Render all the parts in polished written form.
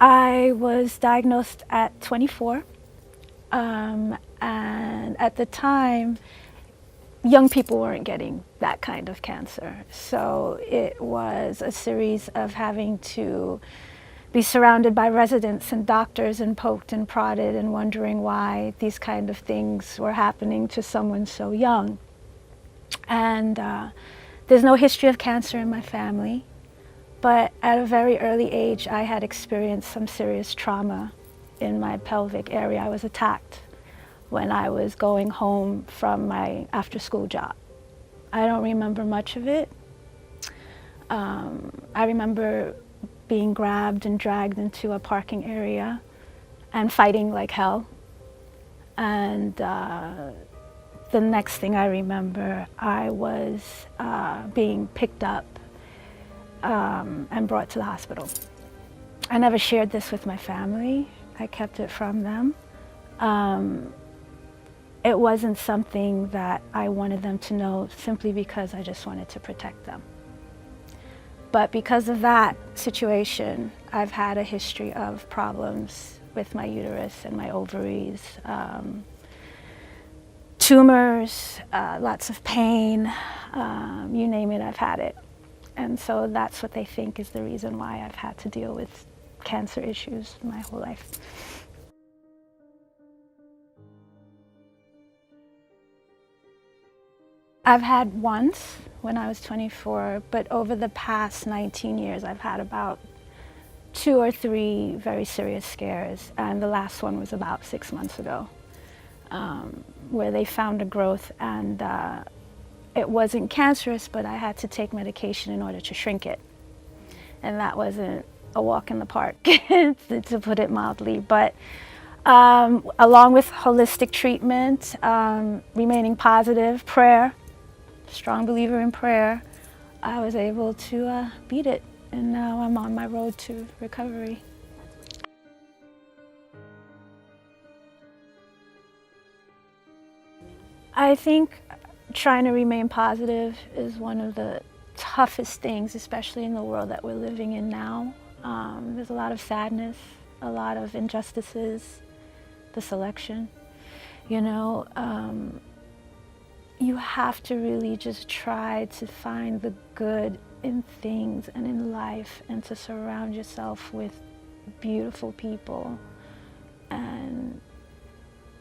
I was diagnosed at 24, and at the time, young people weren't getting that kind of cancer. So it was a series of having to be surrounded by residents and doctors and poked and prodded and wondering why these kind of things were happening to someone so young. And there's no history of cancer in my family, but at a very early age, I had experienced some serious trauma in my pelvic area. I was attacked when I was going home from my after-school job. I don't remember much of it. I remember being grabbed and dragged into a parking area and fighting like hell. And the next thing I remember, I was being picked up and brought to the hospital. I never shared this with my family. I kept it from them. It wasn't something that I wanted them to know simply because I just wanted to protect them. But because of that situation, I've had a history of problems with my uterus and my ovaries, tumors, lots of pain, you name it, I've had it. And so that's what they think is the reason why I've had to deal with cancer issues my whole life. I've had once when I was 24, but over the past 19 years, I've had about 2 or 3 very serious scares. And the last one was about 6 months ago, where they found a growth, and it wasn't cancerous, but I had to take medication in order to shrink it. And that wasn't a walk in the park, to put it mildly. But along with holistic treatment, remaining positive, prayer, strong believer in prayer, I was able to beat it, and now I'm on my road to recovery. I think trying to remain positive is one of the toughest things, especially in the world that we're living in now. There's a lot of sadness, a lot of injustices, the selection, you know. You have to really just try to find the good in things and in life, and to surround yourself with beautiful people, and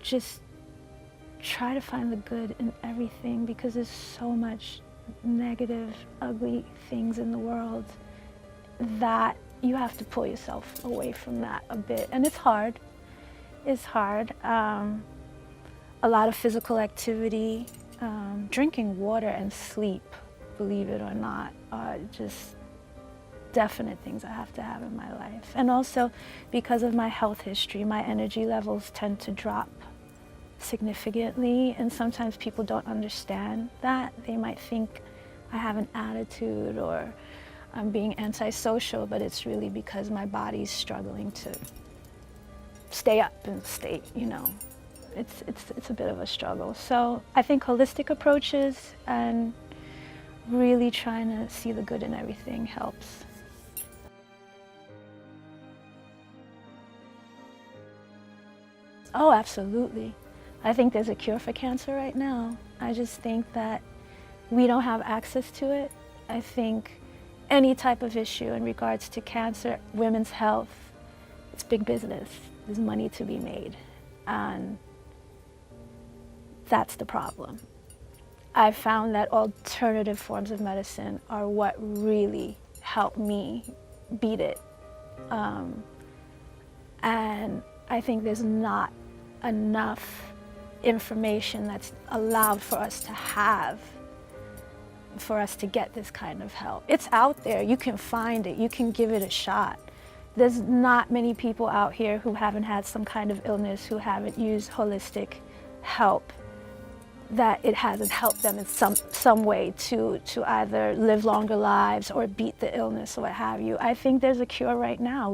just try to find the good in everything, because there's so much negative, ugly things in the world that you have to pull yourself away from that a bit. And it's hard. It's hard. A lot of physical activity, drinking water and sleep, believe it or not, are just definite things I have to have in my life. And also, because of my health history, my energy levels tend to drop significantly, and sometimes people don't understand that. They might think I have an attitude or I'm being antisocial, but it's really because my body's struggling to stay up and stay, you know. It's a bit of a struggle. So I think holistic approaches and really trying to see the good in everything helps. Oh, absolutely. I think there's a cure for cancer right now. I just think that we don't have access to it. I think any type of issue in regards to cancer, women's health, it's big business. There's money to be made. And that's the problem. I've found that alternative forms of medicine are what really help me beat it. And I think there's not enough information that's allowed for us to have, for us to get this kind of help. It's out there, you can find it, you can give it a shot. There's not many people out here who haven't had some kind of illness, who haven't used holistic help, that it hasn't helped them in some way to either live longer lives or beat the illness or what have you. I think there's a cure right now.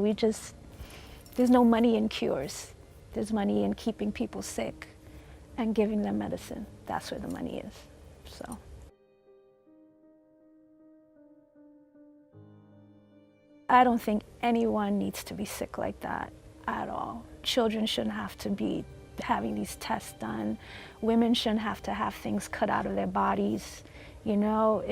There's no money in cures. There's money in keeping people sick and giving them medicine. That's where the money is, so. I don't think anyone needs to be sick like that at all. Children shouldn't have to be having these tests done. Women shouldn't have to have things cut out of their bodies. You know,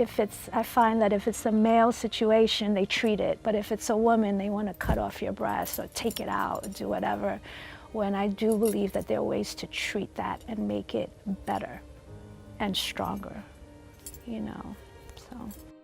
I find that if it's a male situation, they treat it. But if it's a woman, they want to cut off your breast or take it out or do whatever. When I do believe that there are ways to treat that and make it better and stronger, you know, so.